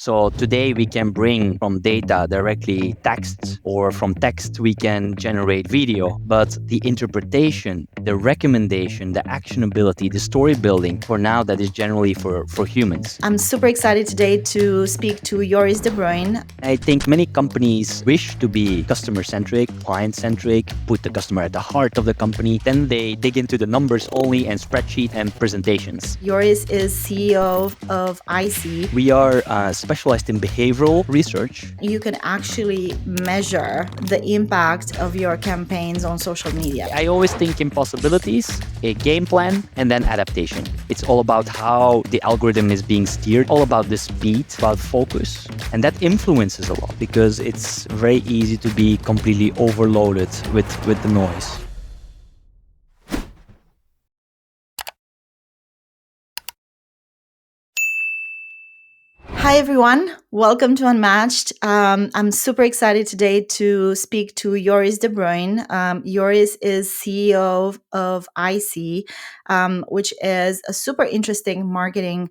So today we can bring from data directly text, or from text we can generate video. But the interpretation, the recommendation, the actionability, the story building, for now, that is generally for humans. I'm super excited today to speak to Joris De Bruyne. I think many companies wish to be customer-centric, client-centric, put the customer at the heart of the company. Then they dig into the numbers only and spreadsheet and presentations. Joris is CEO of EyeSee. We are specialized in behavioral research. You can actually measure the impact of your campaigns on social media. I always think in possibilities, a game plan, and then adaptation. It's all about how the algorithm is being steered, all about the speed, about focus. And that influences a lot because it's very easy to be completely overloaded with the noise. Hi, everyone. Welcome to Unmatched. I'm super excited today to speak to Joris De Bruyne. Joris is CEO of EyeSee, which is a super interesting marketing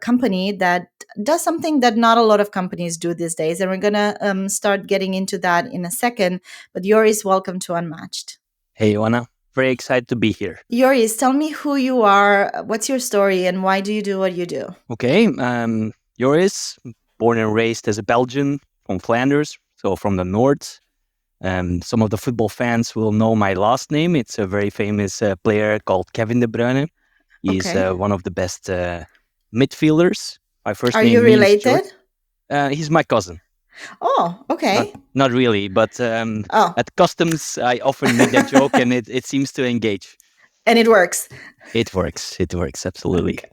company that does something that not a lot of companies do these days. And we're going to start getting into that in a second. But Joris, welcome to Unmatched. Hey, Oana. Very excited to be here. Joris, tell me who you are, what's your story, and why do you do what you do? Okay. Joris, born and raised as a Belgian from Flanders, so from the north. Some of the football fans will know my last name. It's a very famous player called Kevin De Bruyne. He's one of the best midfielders. My first Are name you means related? he's my cousin. Oh, okay. Not really, but at customs, I often make that joke, and it seems to engage. And it works. It works, absolutely. Okay.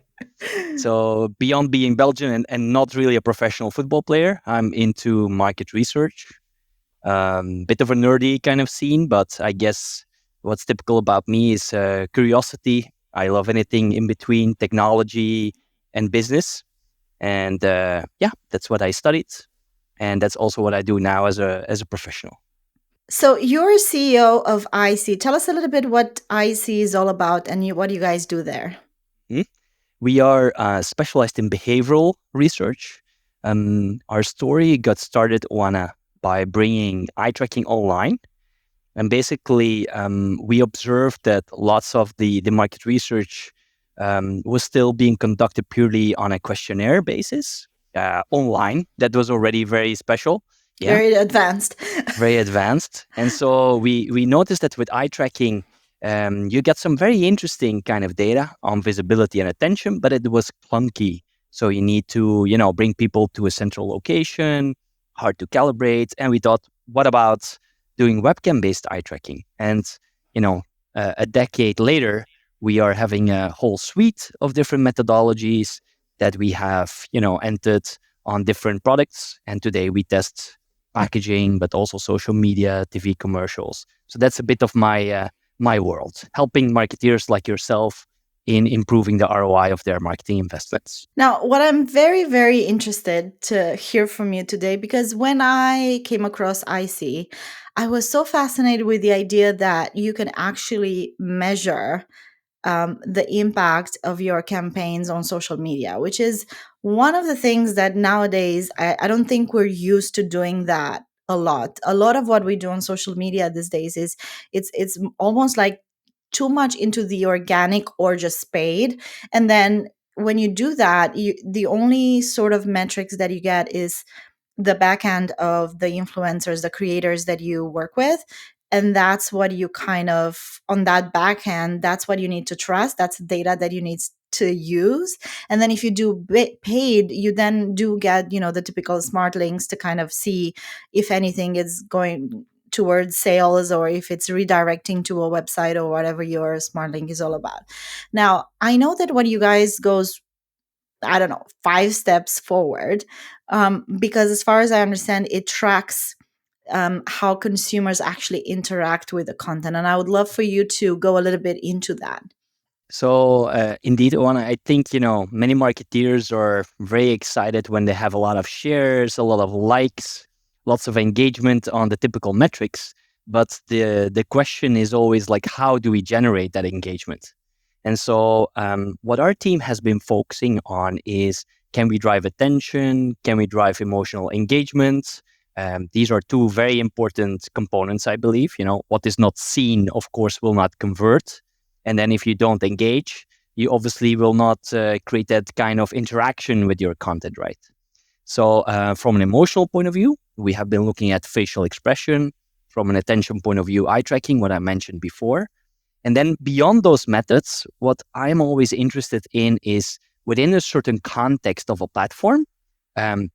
So beyond being Belgian and not really a professional football player, I'm into market research. Bit of a nerdy kind of scene, but I guess what's typical about me is curiosity. I love anything in between technology and business. And that's what I studied. And that's also what I do now as a professional. So you're CEO of EyeSee. Tell us a little bit what EyeSee is all about and what you guys do there. We are specialized in behavioral research. Our story got started, Oana, by bringing eye tracking online. And basically, we observed that lots of the market research was still being conducted purely on a questionnaire basis online. That was already very special. Yeah. Very advanced. Very advanced. And so we noticed that with eye tracking, you get some very interesting kind of data on visibility and attention, but it was clunky. So you need to, bring people to a central location, hard to calibrate. And we thought, what about doing webcam-based eye tracking? And, a decade later, we are having a whole suite of different methodologies that we have, entered on different products. And today we test packaging, but also social media, TV commercials. So that's a bit of my world, helping marketeers like yourself in improving the ROI of their marketing investments. Now, what I'm very, very interested to hear from you today, because when I came across EyeSee, I was so fascinated with the idea that you can actually measure the impact of your campaigns on social media, which is one of the things that nowadays I don't think we're used to doing that a lot. A lot of what we do on social media these days is it's almost like too much into the organic or just paid. And then when you do that, the only sort of metrics that you get is the back end of the influencers, the creators that you work with. And that's what you kind of, on that back end, that's what you need to trust. That's data that you need to use. And then if you do paid, you then do get, the typical smart links to kind of see if anything is going towards sales or if it's redirecting to a website or whatever your smart link is all about. Now, I know that what you guys goes, 5 steps forward, because as far as I understand, it tracks how consumers actually interact with the content. And I would love for you to go a little bit into that. So indeed, Oana, I think, many marketeers are very excited when they have a lot of shares, a lot of likes, lots of engagement on the typical metrics. But the question is always like, how do we generate that engagement? And so what our team has been focusing on is Can we drive attention? Can we drive emotional engagement? These are two very important components, I believe. What is not seen, of course, will not convert. And then if you don't engage, you obviously will not create that kind of interaction with your content, right? So from an emotional point of view, we have been looking at facial expression. From an attention point of view, eye tracking, what I mentioned before. And then beyond those methods, what I'm always interested in is within a certain context of a platform,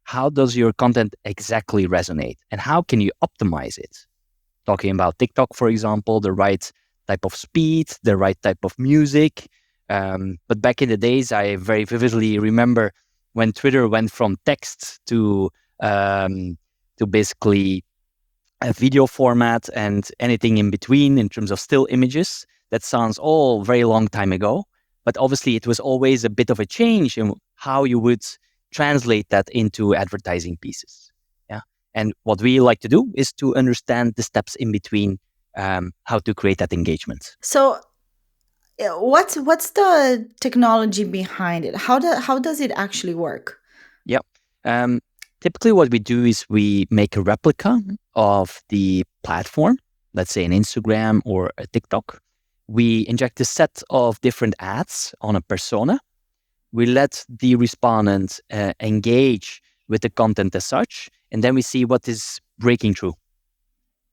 how does your content exactly resonate and how can you optimize it? Talking about TikTok, for example, the right type of speed, the right type of music. But back in the days, I very vividly remember when Twitter went from text to basically a video format and anything in between in terms of still images. That sounds all very long time ago, but obviously it was always a bit of a change in how you would translate that into advertising pieces. Yeah, and what we like to do is to understand the steps in between, how to create that engagement. So, what's the technology behind it? How does it actually work? Yeah. Typically, what we do is we make a replica of the platform, let's say an Instagram or a TikTok. We inject a set of different ads on a persona. We let the respondent engage with the content as such, and then we see what is breaking through.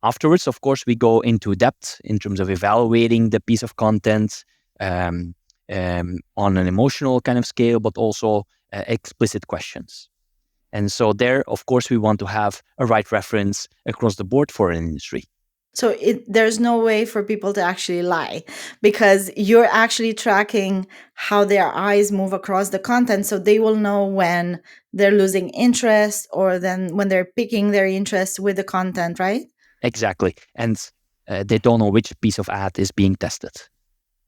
Afterwards, of course, we go into depth in terms of evaluating the piece of content on an emotional kind of scale, but also explicit questions. And so there, of course, we want to have a right reference across the board for an industry. So there's no way for people to actually lie because you're actually tracking how their eyes move across the content. So they will know when they're losing interest or then when they're picking their interest with the content, right? Exactly. And they don't know which piece of ad is being tested.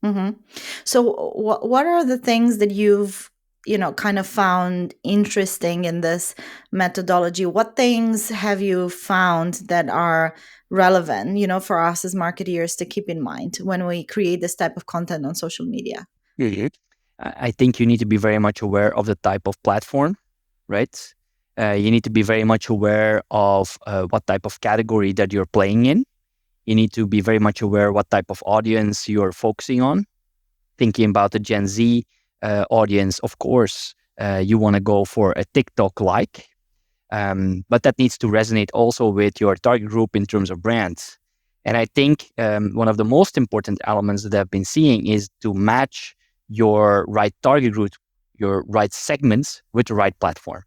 Mm-hmm. So what are the things that you've kind of found interesting in this methodology? What things have you found that are relevant, for us as marketeers to keep in mind when we create this type of content on social media? Mhm. I think you need to be very much aware of the type of platform, right? You need to be very much aware of what type of category that you're playing in. You need to be very much aware what type of audience you're focusing on. Thinking about the Gen Z audience, of course, you want to go for a TikTok-like, but that needs to resonate also with your target group in terms of brands. And I think one of the most important elements that I've been seeing is to match your right target group, your right segments with the right platform.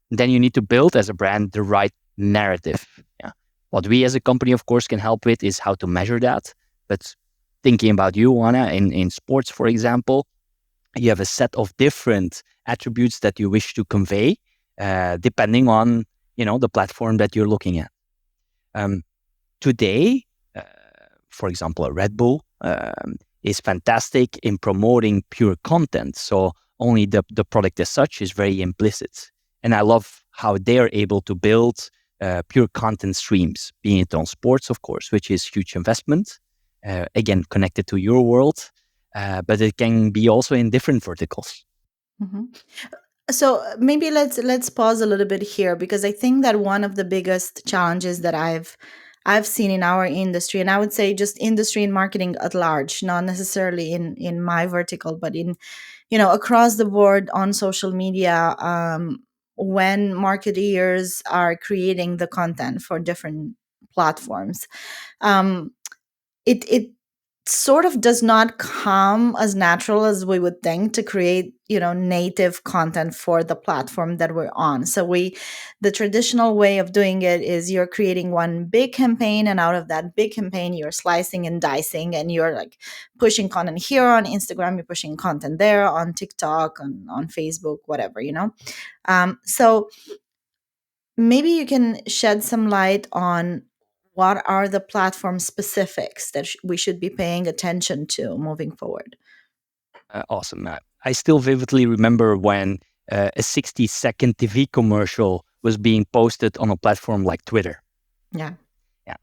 And then you need to build as a brand the right narrative. Yeah. What we as a company, of course, can help with is how to measure that. But thinking about you, Oana, in sports, for example, you have a set of different attributes that you wish to convey, depending on the platform that you're looking at. Today, uh, for example, a Red Bull is fantastic in promoting pure content. So only the product as such is very implicit. And I love how they are able to build pure content streams, being it on sports, of course, which is huge investment, again, connected to your world, but it can be also in different verticals. Mm-hmm. So maybe let's pause a little bit here because I think that one of the biggest challenges that I've seen in our industry, and I would say just industry and marketing at large, not necessarily in my vertical, but in across the board on social media, when marketeers are creating the content for different platforms, um, it sort of does not come as natural as we would think to create native content for the platform that we're on. So the traditional way of doing it is you're creating one big campaign, and out of that big campaign you're slicing and dicing, and you're like pushing content here on Instagram, you're pushing content there on TikTok, on Facebook, whatever. So maybe you can shed some light on what are the platform specifics that we should be paying attention to moving forward. Awesome. I still vividly remember when a 60-second TV commercial was being posted on a platform like Twitter. Yeah. Yeah.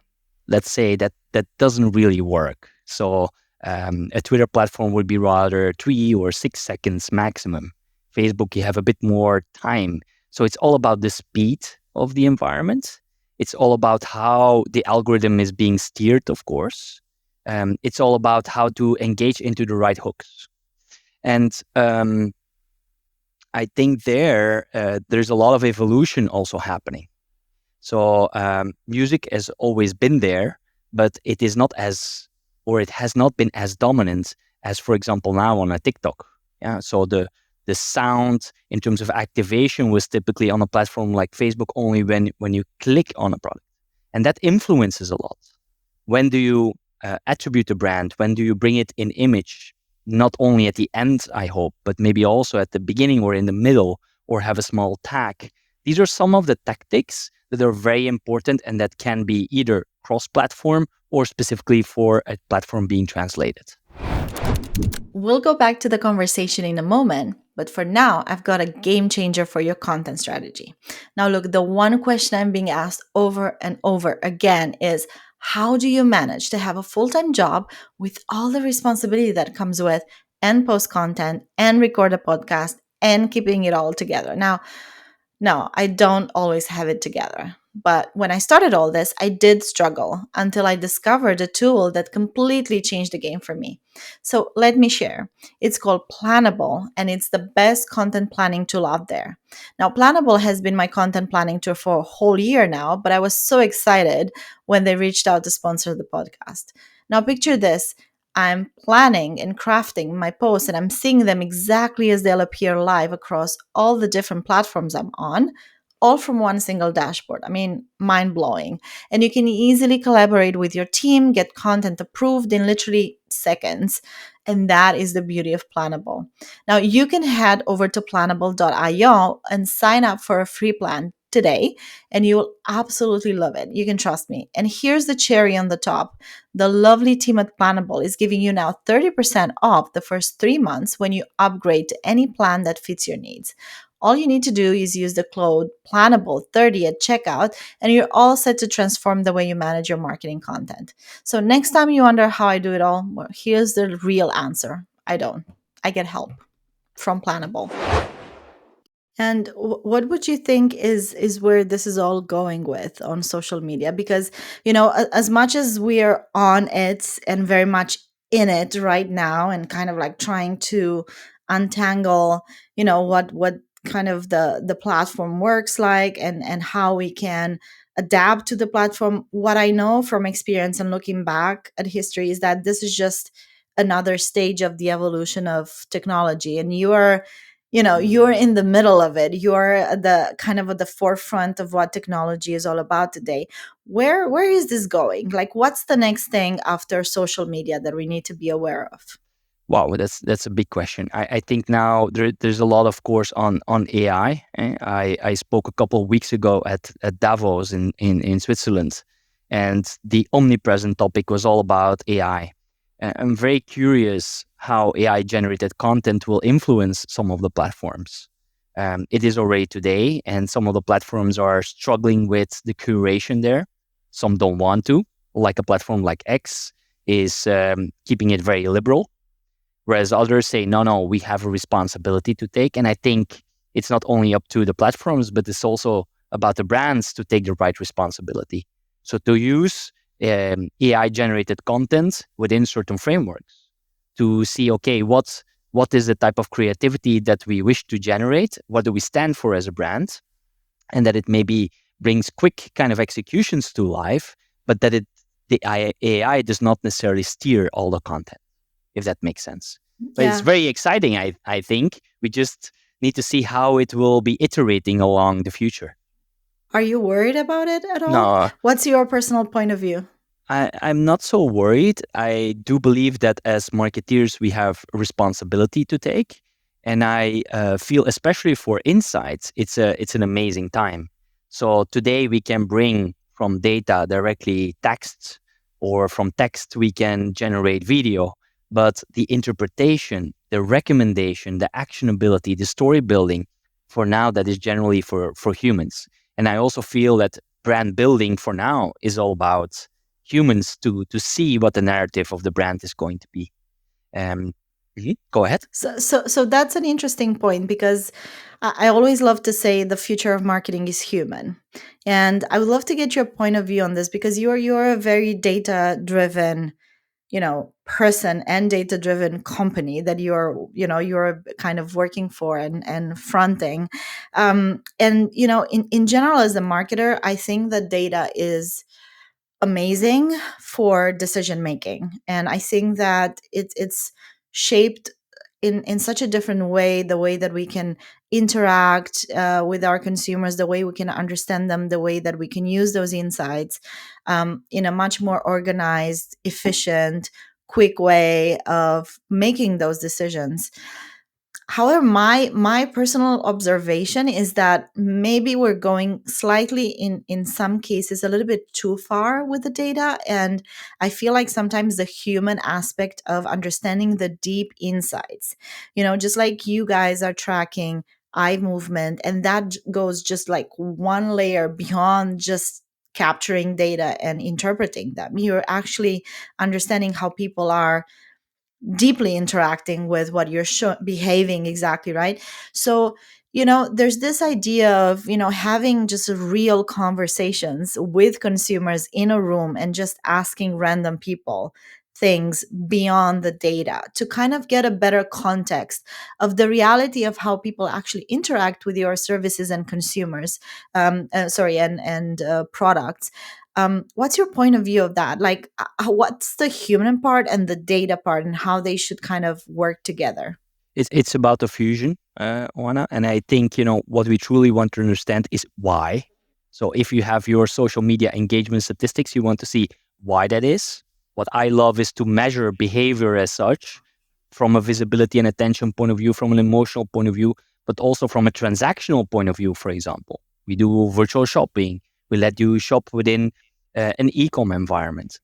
Let's say that doesn't really work. So a Twitter platform would be rather 3 or 6 seconds maximum. Facebook, you have a bit more time. So it's all about the speed of the environment. It's all about how the algorithm is being steered, of course. It's all about how to engage into the right hooks. And I think there's a lot of evolution also happening. So music has always been there, but it is not as, or it has not been as dominant as, for example, now on a TikTok. Yeah. So the sound in terms of activation was typically on a platform like Facebook only when you click on a product, and that influences a lot. When do you attribute a brand? When do you bring it in image? Not only at the end, I hope, but maybe also at the beginning or in the middle, or have a small tag. These are some of the tactics that are very important and that can be either cross-platform or specifically for a platform being translated. We'll go back to the conversation in a moment, but for now, I've got a game changer for your content strategy. Now, look, the one question I'm being asked over and over again is how do you manage to have a full time job with all the responsibility that comes with and post content and record a podcast and keeping it all together? Now, no, I don't always have it together. But when I started all this, I did struggle until I discovered a tool that completely changed the game for me. So let me share. It's called Plannable, and it's the best content planning tool out there. Now, Plannable has been my content planning tool for a whole year now, but I was so excited when they reached out to sponsor the podcast. Now, picture this. I'm planning and crafting my posts and I'm seeing them exactly as they'll appear live across all the different platforms I'm on, all from one single dashboard. I mean, mind blowing. And you can easily collaborate with your team, get content approved in literally seconds. And that is the beauty of Plannable. Now, you can head over to plannable.io and sign up for a free plan today, and you will absolutely love it. You can trust me. And here's the cherry on the top. The lovely team at Plannable is giving you now 30% off the first 3 months when you upgrade to any plan that fits your needs. All you need to do is use the code Plannable30 at checkout, and you're all set to transform the way you manage your marketing content. So, next time you wonder how I do it all, well, here's the real answer. I don't. I get help from Plannable. And what would you think is where this is all going with on social media? Because as much as we are on it and very much in it right now, and kind of like trying to untangle, what kind of the platform works like, and how we can adapt to the platform. What I know from experience and looking back at history is that this is just another stage of the evolution of technology, and you're in the middle of it. You're at the kind of at the forefront of what technology is all about today. Where is this going? Like, what's the next thing after social media that we need to be aware of? Wow, that's a big question. I think now there's a lot, of course, on AI. I spoke a couple of weeks ago at Davos in Switzerland, and the omnipresent topic was all about AI. I'm very curious how AI generated content will influence some of the platforms. It is already today, and some of the platforms are struggling with the curation there. Some don't want to, like a platform like X is keeping it very liberal, whereas others say, no, we have a responsibility to take. And I think it's not only up to the platforms, but it's also about the brands to take the right responsibility. So to use AI-generated content within certain frameworks to see, okay, what is the type of creativity that we wish to generate? What do we stand for as a brand? And that it maybe brings quick kind of executions to life, but that the AI does not necessarily steer all the content, if that makes sense. But it's Yeah. very exciting, I think. We just need to see how it will be iterating along the future. Are you worried about it at all? No, What's your personal point of view? I'm not so worried. I do believe that as marketeers, we have a responsibility to take. And I feel, especially for insights, it's an amazing time. So today we can bring from data directly text, or from text we can generate video. But the interpretation, the recommendation, the actionability, the story building, for now, that is generally for humans. And I also feel that brand building for now is all about humans to see what the narrative of the brand is going to be. Go ahead. So that's an interesting point because I always love to say the future of marketing is human, and I would love to get your point of view on this because you're a very data driven, person and data driven company that you're kind of working for and fronting, and in general as a marketer, I think that data is amazing for decision making, and I think that it's shaped in such a different way, the way that we can interact with our consumers, the way we can understand them, the way that we can use those insights in a much more organized, efficient, quick way of making those decisions. However, my personal observation is that maybe we're going slightly in some cases a little bit too far with the data, and I feel like sometimes the human aspect of understanding the deep insights, just like you guys are tracking eye movement, and that goes just like one layer beyond just capturing data and interpreting them. You're actually understanding how people are deeply interacting with what you're behaving exactly, right? So there's this idea of having just real conversations with consumers in a room and just asking random people things beyond the data to kind of get a better context of the reality of how people actually interact with your services and consumers, sorry, and products. What's your point of view of that? Like, what's the human part and the data part, and how they should kind of work together? It's about the fusion, Oana. And I think, what we truly want to understand is why. So if you have your social media engagement statistics, you want to see why that is. What I love is to measure behavior as such from a visibility and attention point of view, from an emotional point of view, but also from a transactional point of view, for example. We do virtual shopping. We let you shop within an e-com environment.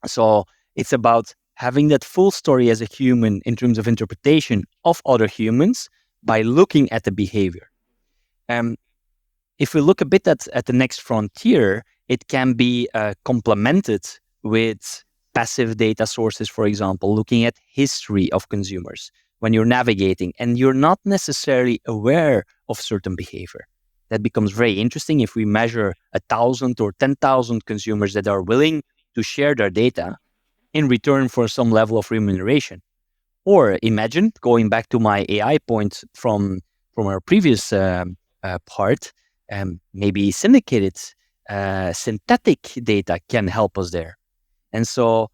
So it's about having that full story as a human in terms of interpretation of other humans by looking at the behavior. Um, if we look a bit at the next frontier, it can be complemented with passive data sources, for example, looking at history of consumers when you're navigating and you're not necessarily aware of certain behavior. That becomes very interesting if we measure 1,000 or 10,000 consumers that are willing to share their data in return for some level of remuneration. Or imagine going back to my AI point from our previous part, maybe syndicated synthetic data can help us there. And so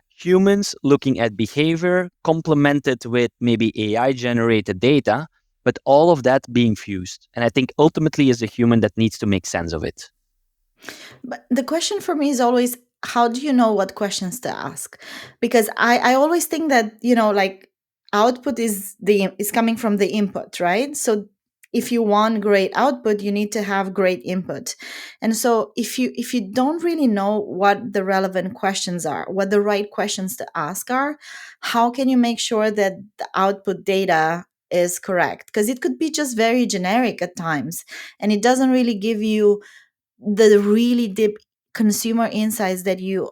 humans looking at behavior complemented with maybe AI generated data, but all of that being fused. And I think ultimately as a human that needs to make sense of it. But the question for me is always, how do you know what questions to ask? Because I always think that, like, output is coming from the input, right? So if you want great output, you need to have great input. And so if you don't really know what the relevant questions are, what the right questions to ask are, how can you make sure that the output data is correct? Because it could be just very generic at times, and it doesn't really give you the really deep consumer insights that you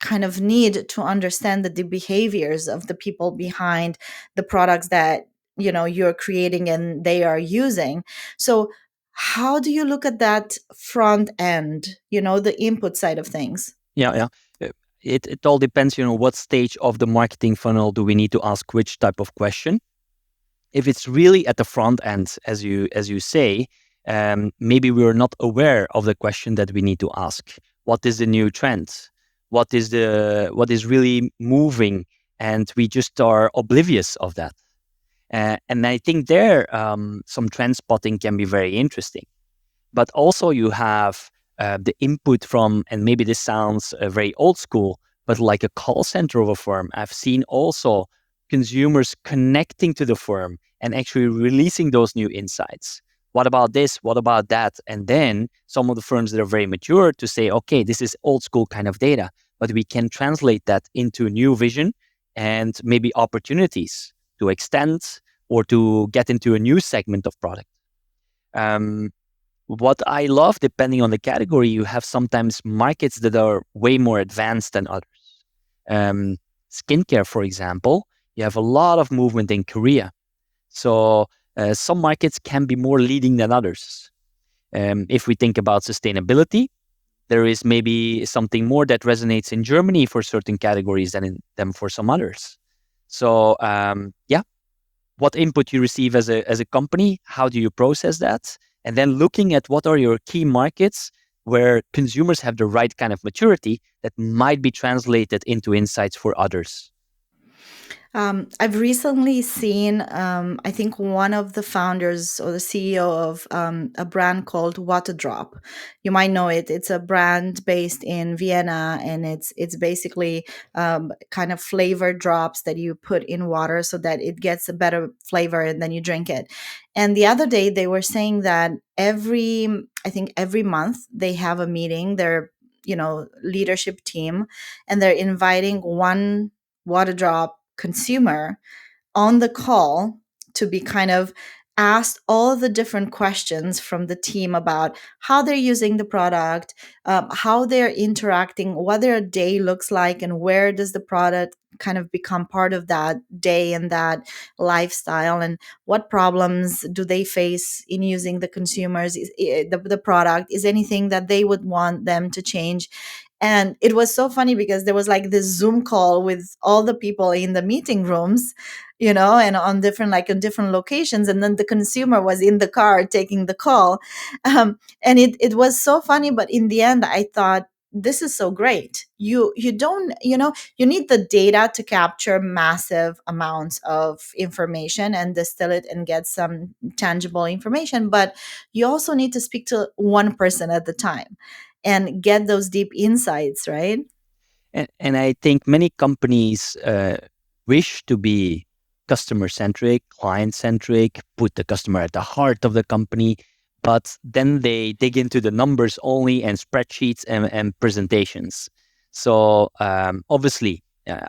kind of need to understand the behaviors of the people behind the products that you're creating and they are using. So how do you look at that front end, the input side of things? Yeah, yeah. It all depends, what stage of the marketing funnel do we need to ask which type of question. If it's really at the front end, as you say, maybe we're not aware of the question that we need to ask. What is the new trend? What is really moving? And we just are oblivious of that. And I think there, some trend spotting can be very interesting. But also you have the input from, and maybe this sounds very old school, but like a call center of a firm. I've seen also consumers connecting to the firm and actually releasing those new insights. What about this? What about that? And then some of the firms that are very mature to say, okay, this is old school kind of data, but we can translate that into new vision and maybe opportunities to extend or to get into a new segment of product. Um, what I love, depending on the category, you have sometimes markets that are way more advanced than others. Skincare, for example, You have a lot of movement in Korea. So some markets can be more leading than others. If we think about sustainability, there is maybe something more that resonates in Germany for certain categories than for some others. So yeah, what input you receive as a company, how do you process that? And then looking at what are your key markets where consumers have the right kind of maturity that might be translated into insights for others. I've recently seen, I think one of the founders or the CEO of a brand called Waterdrop. You might know it. It's a brand based in Vienna, and it's basically kind of flavor drops that you put in water so that it gets a better flavor, and then you drink it. And the other day they were saying that I think every month they have a meeting. Their leadership team, and they're inviting one Waterdrop consumer on the call to be kind of asked all the different questions from the team about how they're using the product, how they're interacting, what their day looks like, and where does the product kind of become part of that day and that lifestyle, and what problems do they face in using the consumers the product, is anything that they would want them to change. And it was so funny because there was like this Zoom call with all the people in the meeting rooms, and on different, like in different locations. And then the consumer was in the car taking the call. And it was so funny. But in the end, I thought, this is so great. You don't, you need the data to capture massive amounts of information and distill it and get some tangible information. But you also need to speak to one person at the time and get those deep insights, right? And I think many companies wish to be customer centric, client centric, put the customer at the heart of the company, but then they dig into the numbers only and spreadsheets and presentations. So obviously,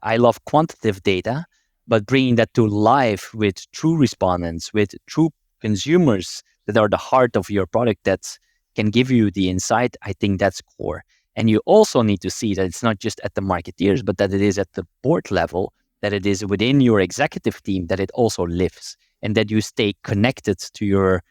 I love quantitative data, but bringing that to life with true respondents, with true consumers that are the heart of your product that can give you the insight, I think that's core. And you also need to see that it's not just at the marketeers, but that it is at the board level, that it is within your executive team, that it also lives, and that you stay connected to your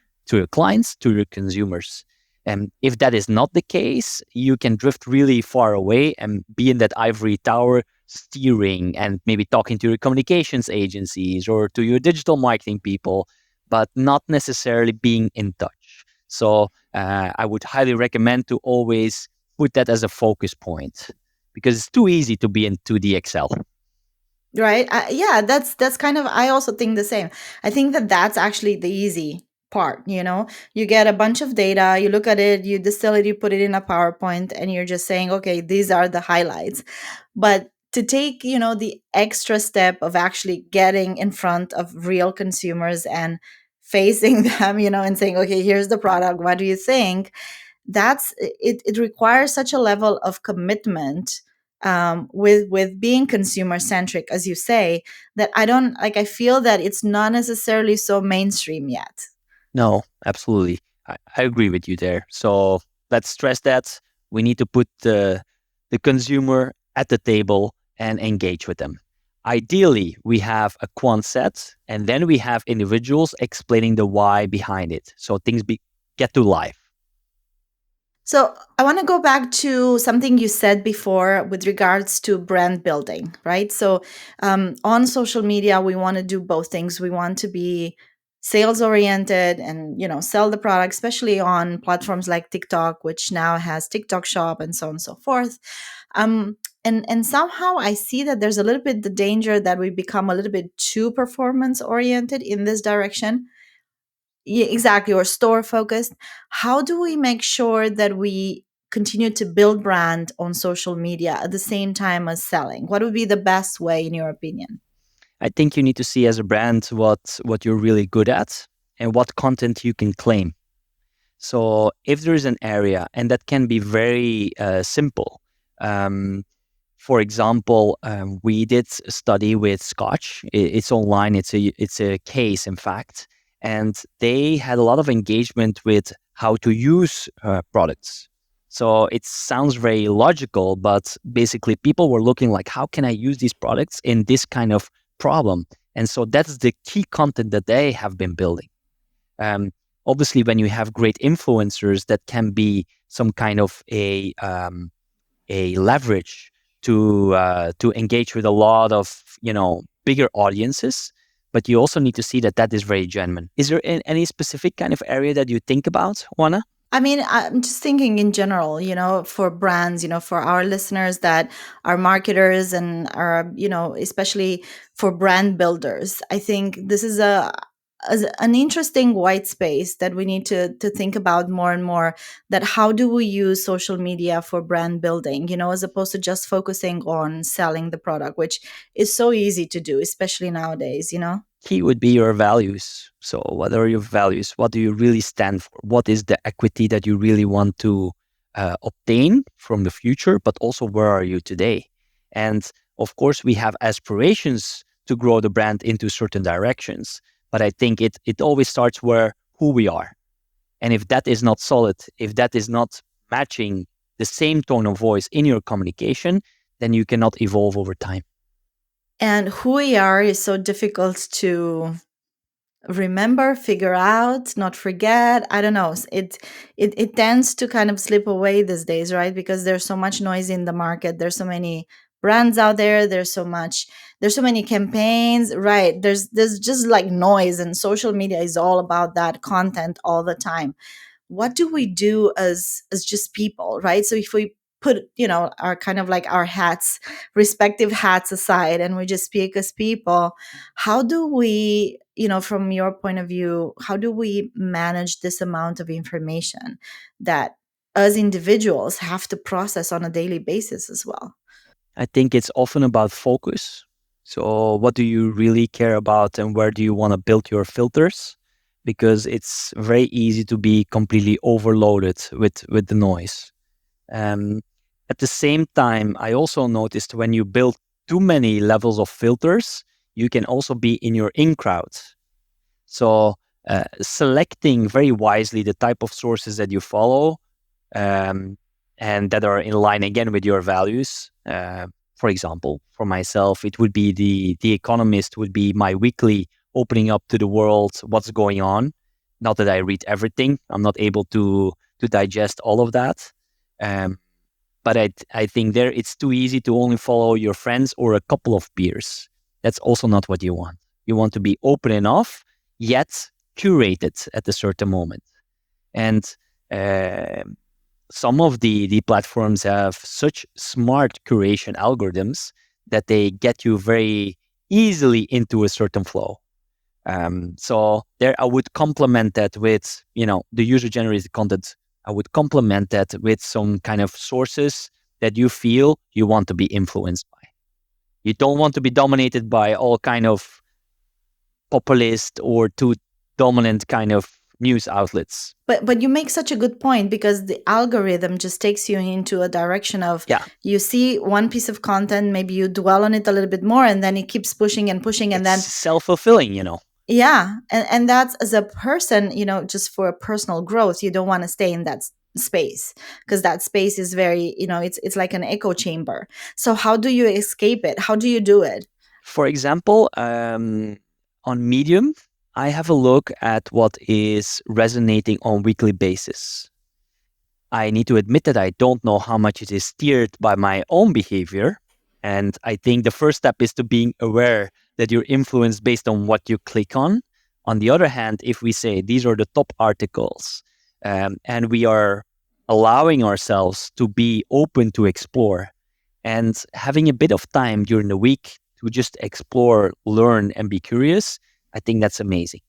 clients, to your consumers. And if that is not the case, you can drift really far away and be in that ivory tower steering and maybe talking to your communications agencies or to your digital marketing people, but not necessarily being in touch. So I would highly recommend to always put that as a focus point because it's too easy to be into the Excel. Right. Yeah, that's kind of, I also think the same. I think that that's actually the easy part. You get a bunch of data, you look at it, you distill it, you put it in a PowerPoint, and you're just saying, okay, these are the highlights. But to take, the extra step of actually getting in front of real consumers and facing them, and saying, okay, here's the product, what do you think? It requires such a level of commitment, with being consumer centric, as you say, that I feel that it's not necessarily so mainstream yet. No, absolutely. I agree with you there. So let's stress that we need to put the consumer at the table and engage with them. Ideally, we have a quant set and then we have individuals explaining the why behind it. So things get to life. So I want to go back to something you said before with regards to brand building, right? So on social media, we want to do both things. We want to be sales oriented and sell the product, especially on platforms like TikTok, which now has TikTok Shop and so on and so forth. And somehow I see that there's a little bit the danger that we become a little bit too performance oriented in this direction. Yeah, exactly, or store focused. How do we make sure that we continue to build brand on social media at the same time as selling? What would be the best way, in your opinion? I think you need to see as a brand what you're really good at and what content you can claim. So if there is an area, and that can be very simple. Um, for example, we did a study with Scotch. It's online. It's a case, in fact, and they had a lot of engagement with how to use products. So it sounds very logical, but basically, people were looking like, how can I use these products in this kind of problem. And so that's the key content that they have been building. Um, Obviously, when you have great influencers, that can be some kind of a leverage to engage with a lot of bigger audiences. But you also need to see that that is very genuine. Is there any specific kind of area that you think about, Juana? I mean, I'm just thinking in general, for brands, for our listeners that are marketers and are, especially for brand builders. I think this is an interesting white space that we need to think about more and more, that how do we use social media for brand building, as opposed to just focusing on selling the product, which is so easy to do, especially nowadays. Key would be your values. So what are your values? What do you really stand for? What is the equity that you really want to obtain from the future, but also where are you today? And of course, we have aspirations to grow the brand into certain directions, but I think it always starts who we are. And if that is not solid, if that is not matching the same tone of voice in your communication, then you cannot evolve over time. And who we are is so difficult to remember, figure out, not forget. I don't know. It tends to kind of slip away these days, right? Because there's so much noise in the market. There's so many brands out there. There's so many campaigns, right? There's just like noise, and social media is all about that content all the time. What do we do as just people, right? So if we put our kind of like our respective hats aside, and we just speak as people, how do we, from your point of view, how do we manage this amount of information that us individuals have to process on a daily basis as well? I think it's often about focus. So what do you really care about and where do you want to build your filters? Because it's very easy to be completely overloaded with the noise. Um, at the same time, I also noticed when you build too many levels of filters, you can also be in your in crowd. So selecting very wisely the type of sources that you follow, and that are in line again with your values. For example, for myself, it would be the Economist would be my weekly opening up to the world, what's going on. Not that I read everything, I'm not able to digest all of that. But I think there it's too easy to only follow your friends or a couple of peers. That's also not what you want. You want to be open enough, yet curated at a certain moment. And some of the platforms have such smart curation algorithms that they get you very easily into a certain flow. So there, I would complement that with, the user-generated content. I would complement that with some kind of sources that you feel you want to be influenced by. You don't want to be dominated by all kind of populist or too dominant kind of news outlets. But you make such a good point, because the algorithm just takes you into a direction of, you see one piece of content, maybe you dwell on it a little bit more, and then it keeps pushing and pushing, and It's then self-fulfilling. Yeah, and that's, as a person, just for personal growth, you don't want to stay in that space, because that space is very, it's like an echo chamber. So how do you escape it? How do you do it? For example, on Medium, I have a look at what is resonating on weekly basis. I need to admit that I don't know how much it is steered by my own behavior. And I think the first step is to being aware that you're influenced based on what you click on. On the other hand, if we say these are the top articles, and we are allowing ourselves to be open to explore and having a bit of time during the week to just explore, learn, and be curious, I think that's amazing.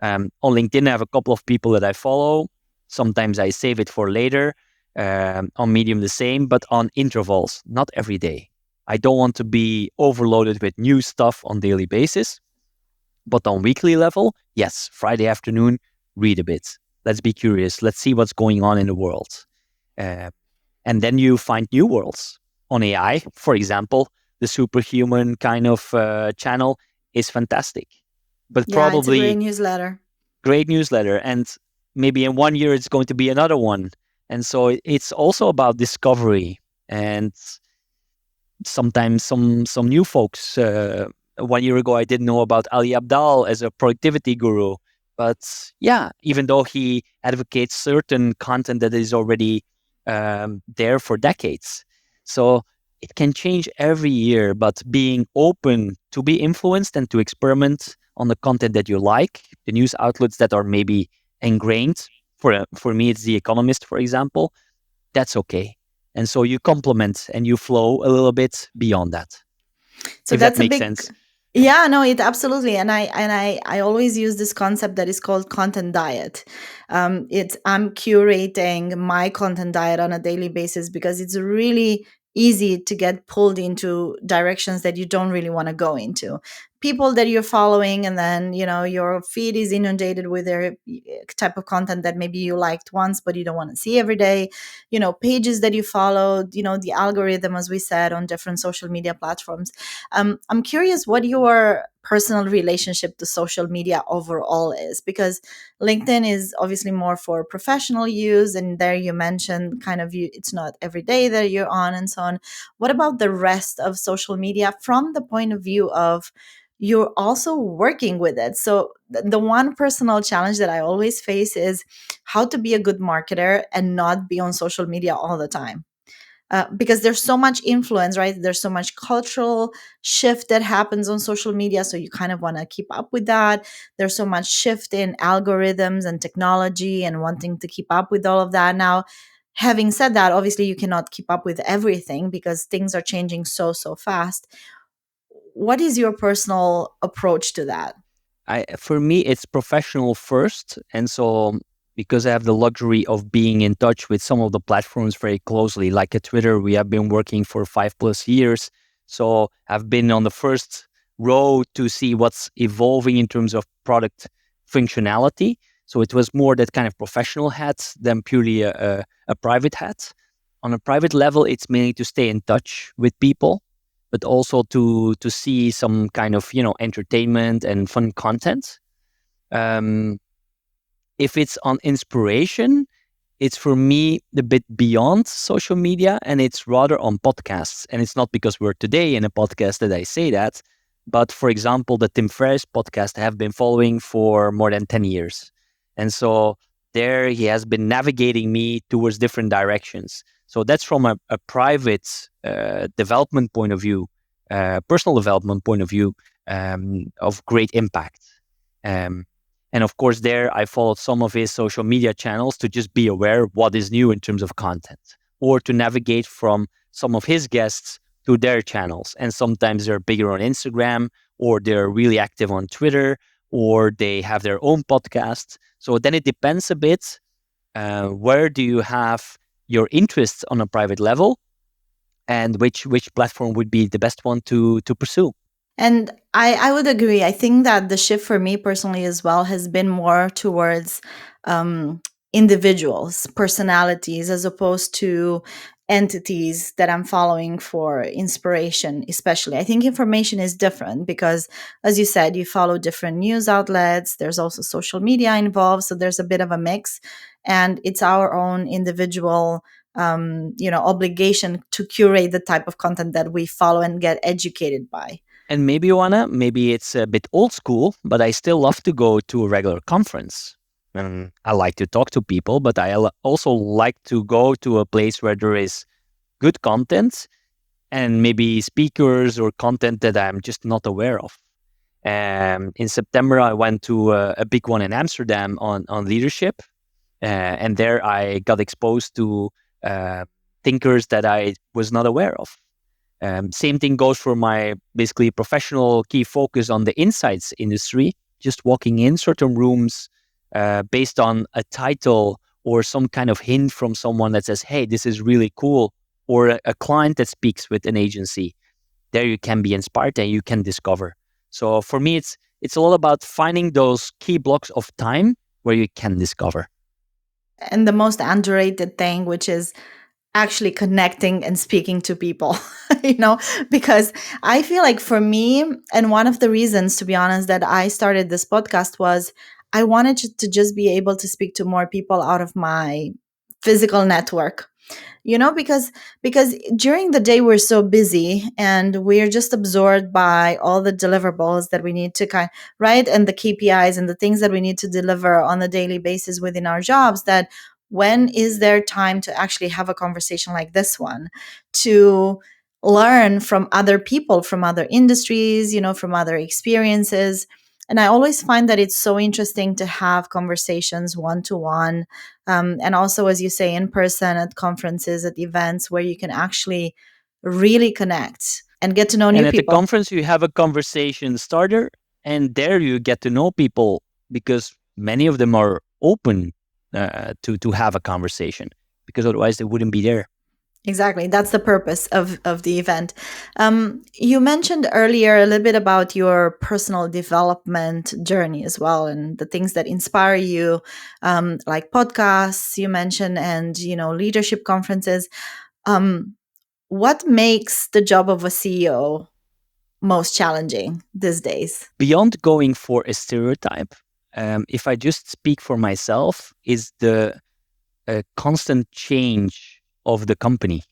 On LinkedIn, I have a couple of people that I follow. Sometimes I save it for later. On Medium, the same, but on intervals, not every day. I don't want to be overloaded with new stuff on daily basis. But on weekly level, yes, Friday afternoon, read a bit. Let's be curious. Let's see what's going on in the world. And then you find new worlds. On AI, for example, the superhuman kind of channel is fantastic. But Yeah, it's a probably great newsletter. great newsletter. And maybe in 1 year, it's going to be another one. And so it's also about discovery. And sometimes some new folks 1 year ago, I didn't know about Ali Abdal as a productivity guru. But yeah, even though he advocates certain content that is already there for decades. So it can change every year, but being open to be influenced and to experiment on the content that you like, the news outlets that are maybe ingrained. For me, it's The Economist, for example. That's okay. And so you complement and you flow a little bit beyond that, So if that that's a makes big, sense. yeah, no, it absolutely. And I always use this concept that is called content diet. It's I'm curating my content diet on a daily basis because it's really easy to get pulled into directions that you don't really want to go into. People that you're following, and then your feed is inundated with their type of content that maybe you liked once, but you don't want to see every day. Pages that you followed. The algorithm, as we said, on different social media platforms. I'm curious what your personal relationship to social media overall is, because LinkedIn is obviously more for professional use, and there you mentioned kind of it's not every day that you're on and so on. What about the rest of social media from the point of view of you're also working with it? So the one personal challenge that I always face is how to be a good marketer and not be on social media all the time, because there's so much influence, right? There's so much cultural shift that happens on social media. So you kind of want to keep up with that. There's so much shift in algorithms and technology and wanting to keep up with all of that. Now, having said that, obviously you cannot keep up with everything because things are changing so fast. What is your personal approach to that? For me, it's professional first. And so, because I have the luxury of being in touch with some of the platforms very closely, like at Twitter, we have been working for 5+ years. So, I've been on the first row to see what's evolving in terms of product functionality. So, it was more that kind of professional hat than purely a private hat. On a private level, it's mainly to stay in touch with people, but also to see some kind of entertainment and fun content. Um, if it's on inspiration, it's for me a bit beyond social media, and it's rather on podcasts. And it's not because we're today in a podcast that I say that, but for example, the Tim Ferriss podcast I have been following for more than 10 years. And so there he has been navigating me towards different directions. So that's from a private development point of view, personal development point of view, of great impact. Um, and of course, there I followed some of his social media channels to just be aware of what is new in terms of content, or to navigate from some of his guests to their channels. And sometimes they're bigger on Instagram, or they're really active on Twitter, or they have their own podcast. So then it depends a bit, where do you have your interests on a private level, and which platform would be the best one to pursue. And I would agree. I think that the shift for me personally as well has been more towards um, individuals, personalities, as opposed to entities that I'm following for inspiration, especially. I think information is different because, as you said, you follow different news outlets. There's also social media involved. So there's a bit of a mix. And it's our own individual obligation to curate the type of content that we follow and get educated by. And maybe, Joanna, maybe it's a bit old school, but I still love to go to a regular conference. And I like to talk to people, but also like to go to a place where there is good content and maybe speakers or content that I'm just not aware of. In September, I went to a big one in Amsterdam on leadership. And there I got exposed to thinkers that I was not aware of. Same thing goes for my basically professional key focus on the insights industry, just walking in certain rooms based on a title or some kind of hint from someone that says, hey, this is really cool, or a client that speaks with an agency. There you can be inspired and you can discover. So for me, it's all about finding those key blocks of time where you can discover. And the most underrated thing, which is actually connecting and speaking to people, because I feel like for me, and one of the reasons, to be honest, that I started this podcast was I wanted to just be able to speak to more people out of my physical network. because during the day we're so busy and we're just absorbed by all the deliverables that we need to right, and the KPIs and the things that we need to deliver on a daily basis within our jobs, that when is there time to actually have a conversation like this one, to learn from other people, from other industries, from other experiences. And I always find that it's so interesting to have conversations one to one, and also, as you say, in person at conferences, at events where you can actually really connect and get to know And new at the people. conference, you have a conversation starter, and there you get to know people because many of them are open to have a conversation, because otherwise they wouldn't be there. Exactly. That's the purpose of the event. You mentioned earlier a little bit about your personal development journey as well, and the things that inspire you, like podcasts you mentioned, and leadership conferences. Um, what makes the job of a CEO most challenging these days? Beyond going for a stereotype, if I just speak for myself, is the constant change of the company.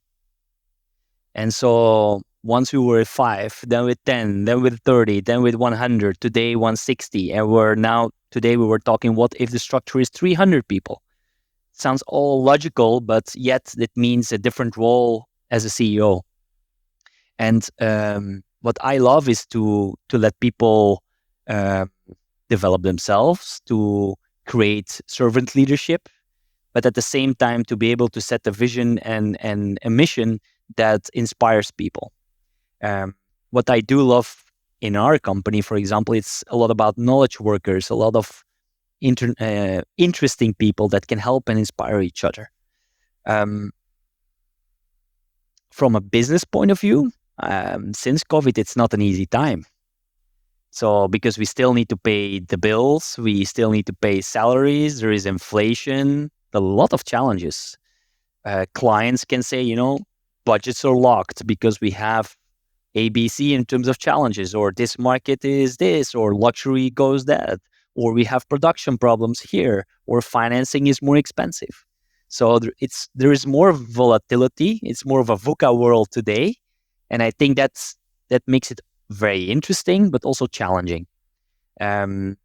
And so once we were at 5, then with 10, then with 30, then with 100, today 160. And today we were talking, what if the structure is 300 people? Sounds all logical, but yet it means a different role as a CEO. And what I love is to let people uh, develop themselves, to create servant leadership, but at the same time to be able to set a vision and a mission that inspires people. Um, what I do love in our company, for example, it's a lot about knowledge workers, a lot of interesting people that can help and inspire each other. Um, from a business point of view, since COVID, it's not an easy time. So because we still need to pay the bills, we still need to pay salaries, there is inflation, a lot of challenges. Clients can say, budgets are locked because we have ABC in terms of challenges, or this market is this, or luxury goes that, or we have production problems here, or financing is more expensive. So there is more volatility. It's more of a VUCA world today, and I think that makes it very interesting, but also challenging. Um,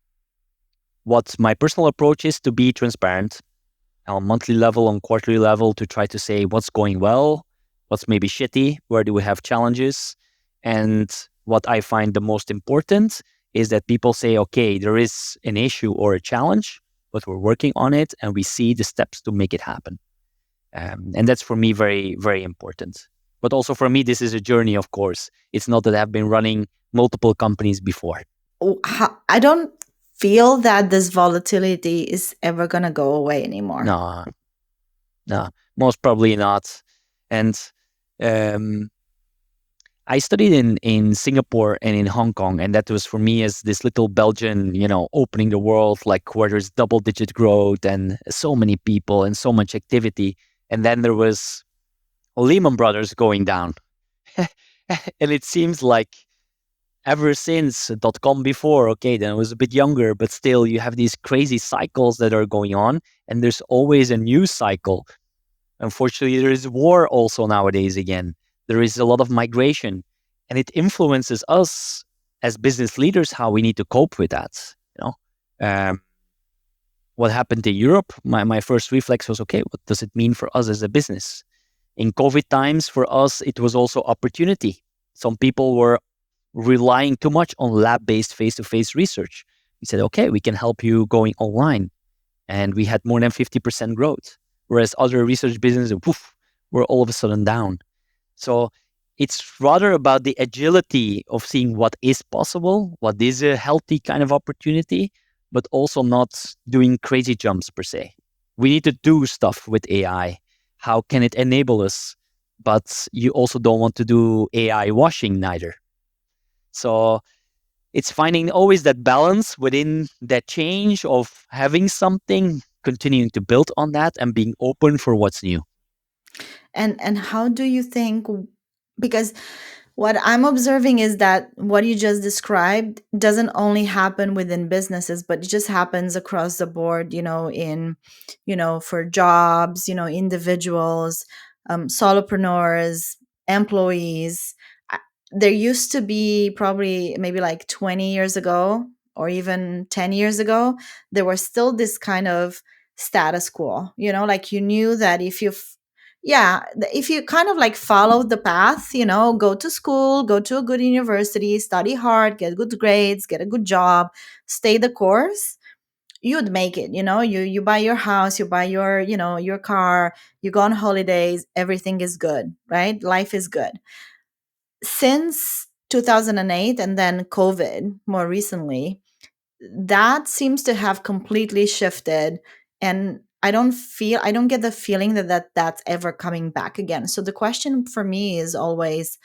what my personal approach is to be transparent on monthly level, on quarterly level, to try to say what's going well, what's maybe shitty, where do we have challenges. And what I find the most important is that people say, okay, there is an issue or a challenge, but we're working on it and we see the steps to make it happen. And that's for me very, very important. But also for me, this is a journey, of course. It's not that I've been running multiple companies before. I don't feel that this volatility is ever going to go away anymore. No, no, most probably not. And um, I studied in Singapore and in Hong Kong, and that was for me as this little Belgian, opening the world, like where there's double-digit growth and so many people and so much activity. And then there was Lehman Brothers going down, and it seems like ever since .com before, okay, then I was a bit younger, but still, you have these crazy cycles that are going on, and there's always a new cycle. Unfortunately, there is war also nowadays again. There is a lot of migration, and it influences us as business leaders how we need to cope with that. What happened in Europe? My first reflex was, okay, what does it mean for us as a business? In COVID times, for us, it was also opportunity. Some people were relying too much on lab-based face-to-face research. We said, okay, we can help you going online, and we had more than 50% growth. Whereas other research businesses, poof, were all of a sudden down. So it's rather about the agility of seeing what is possible, what is a healthy kind of opportunity, but also not doing crazy jumps per se. We need to do stuff with AI. How can it enable us? But you also don't want to do AI washing neither. So it's finding always that balance within that change of having something, continuing to build on that, and being open for what's new. And how do you think, because What I'm observing is that what you just described doesn't only happen within businesses, but it just happens across the board, for jobs, individuals, solopreneurs, employees. I- There used to be probably maybe like 20 years ago or even 10 years ago, there was still this kind of status quo, like you knew that if you kind of like follow the path, go to school, go to a good university, study hard, get good grades, get a good job, stay the course, you'd make it. You buy your house, you buy your car, you go on holidays, everything is good, right? Life is good. Since 2008 and then COVID more recently, that seems to have completely shifted, and I don't get the feeling that's ever coming back again. So the question for me is always,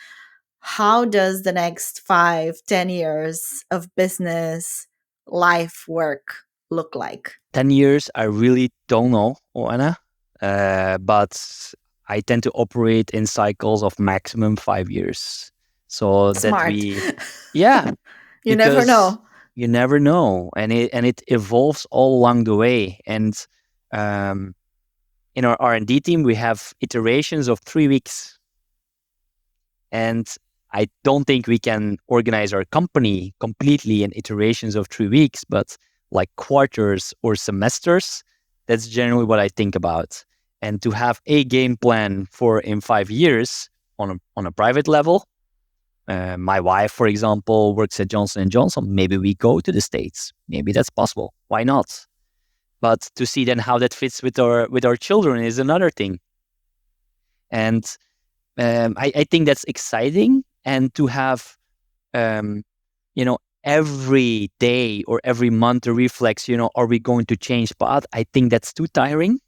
how does the next 5, 10 years of business life work look like? 10 years, I really don't know, Oana. But I tend to operate in cycles of maximum 5 years. So that Smart. yeah, You never because know. you never know. And it evolves all along the way. And um, in our R&D team, we have iterations of 3 weeks. And I don't think we can organize our company completely in iterations of 3 weeks, but like quarters or semesters, that's generally what I think about. And to have a game plan for in 5 years on a private level, my wife, for example, works at Johnson and Johnson. Maybe we go to the States. Maybe that's possible. Why not? But to see then how that fits with our children is another thing. And I think that's exciting. And to have, um, every day or every month to reflex, are we going to change path? I think that's too tiring.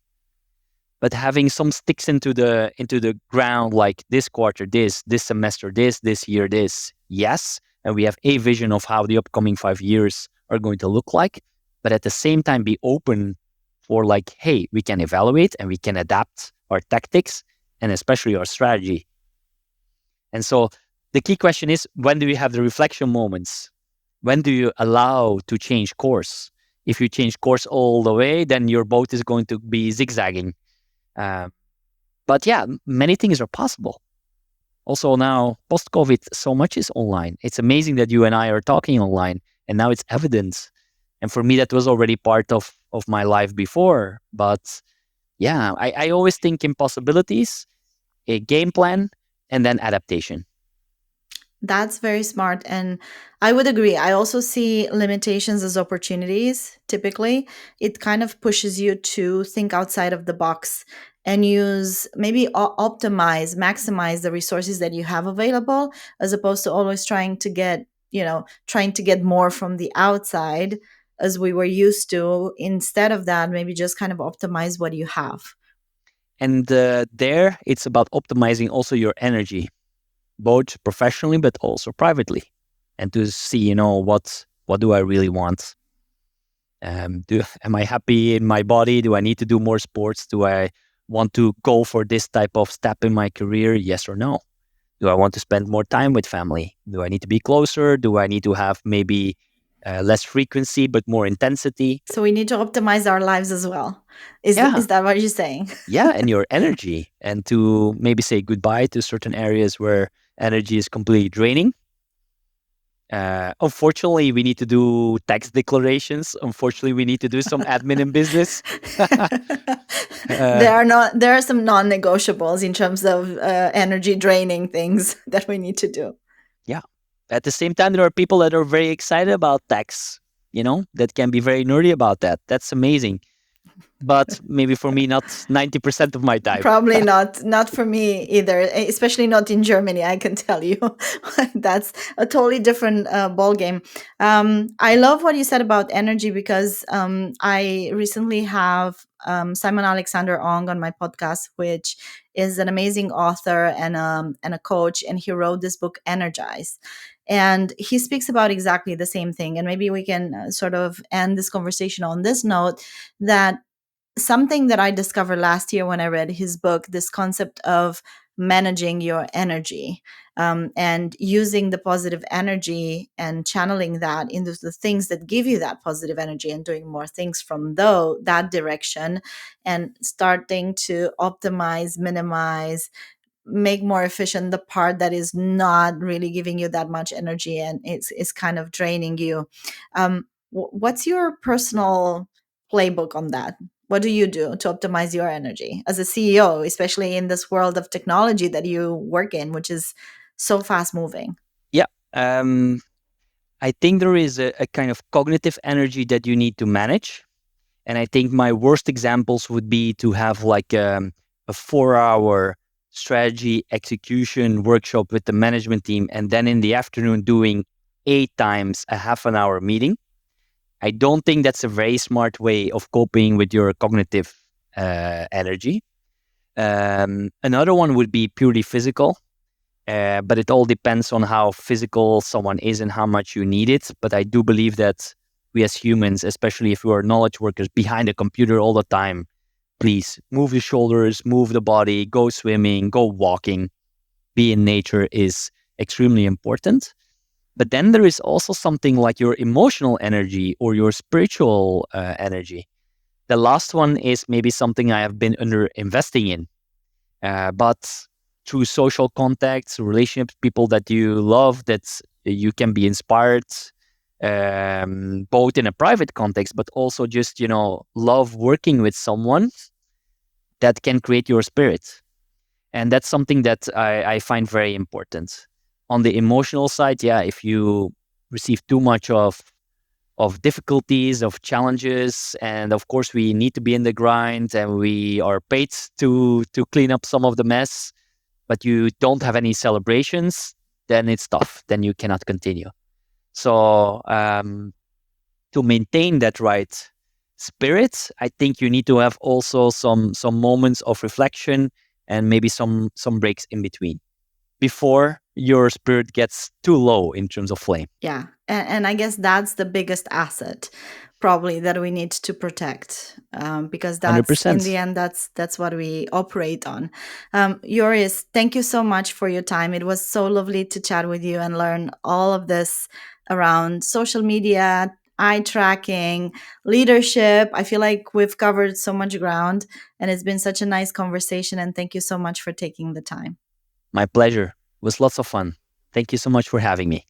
But having some sticks into the ground, like this quarter, this semester, this year, this, yes, and we have a vision of how the upcoming 5 years are going to look like. But at the same time, be open for like, hey, we can evaluate and we can adapt our tactics and especially our strategy. And so the key question is, when do you have the reflection moments? When do you allow to change course? If you change course all the way, then your boat is going to be zigzagging. Uh, but yeah, many things are possible. Also now, post-COVID, so much is online. It's amazing that you and I are talking online, and now it's evident. And for me, that was already part of my life before. But yeah, I always think in possibilities, a game plan, and then adaptation. That's very smart. And I would agree. I also see limitations as opportunities. Typically, it kind of pushes you to think outside of the box and use, maybe maximize the resources that you have available, as opposed to always trying to get more from the outside as we were used to. Instead of that, maybe just kind of optimize what you have. And there, it's about optimizing also your energy, both professionally but also privately, and to see, what do I really want? Am I happy in my body? Do I need to do more sports? Do I want to go for this type of step in my career? Yes or no? Do I want to spend more time with family? Do I need to be closer? Do I need to have maybe less frequency but more intensity? So we need to optimize our lives as well. Is Yeah, is that what you're saying? yeah, and your energy, and to maybe say goodbye to certain areas where energy is completely draining. Unfortunately, we need to do tax declarations. Unfortunately, we need to do some admin in business. uh, There are some non-negotiables in terms of energy draining things that we need to do. yeah. At the same time, there are people that are very excited about tax, that can be very nerdy about that. That's amazing. But maybe for me, not 90% of my time. Probably not for me either, especially not in Germany. I can tell you, that's a totally different ball game. I love what you said about energy because I recently have Simon Alexander Ong on my podcast, which is an amazing author and a coach, and he wrote this book Energize. And he speaks about exactly the same thing. And maybe we can sort of end this conversation on this note, that something that I discovered last year when I read his book, this concept of managing your energy, and using the positive energy and channeling that into the things that give you that positive energy, and doing more things from that direction, and starting to optimize, minimize, make more efficient the part that is not really giving you that much energy and it's kind of draining you. What's your personal playbook on that? What do you do to optimize your energy as a CEO, especially in this world of technology that you work in, which is so fast moving? Yeah. I think there is a kind of cognitive energy that you need to manage. And I think my worst examples would be to have like a 4 hour strategy execution workshop with the management team, and then in the afternoon doing 8 times a half an hour meeting. I don't think that's a very smart way of coping with your cognitive energy. Another one would be purely physical, but it all depends on how physical someone is and how much you need it. But I do believe that we as humans, especially if we are knowledge workers behind a computer all the time, please move the shoulders, move the body, go swimming, go walking, be in nature is extremely important. But then there is also something like your emotional energy or your spiritual energy. The last one is maybe something I have been under investing in. But through social contacts, relationships, people that you love, that you can be inspired, both in a private context, but also just, love working with someone that can create your spirit. And that's something that I find very important. On the emotional side, yeah, if you receive too much of difficulties, of challenges, and of course we need to be in the grind and we are paid to clean up some of the mess, but you don't have any celebrations, then it's tough. Then you cannot continue. So to maintain that right spirit, I think you need to have also some moments of reflection and maybe some breaks in between before your spirit gets too low in terms of flame. Yeah. And I guess that's the biggest asset probably that we need to protect, because that's in the 100%. end that's what we operate on. Joris, thank you so much for your time. It was so lovely to chat with you and learn all of this around social media, eye tracking, leadership. I feel like we've covered so much ground, and it's been such a nice conversation, and thank you so much for taking the time. My pleasure. It was lots of fun. Thank you so much for having me.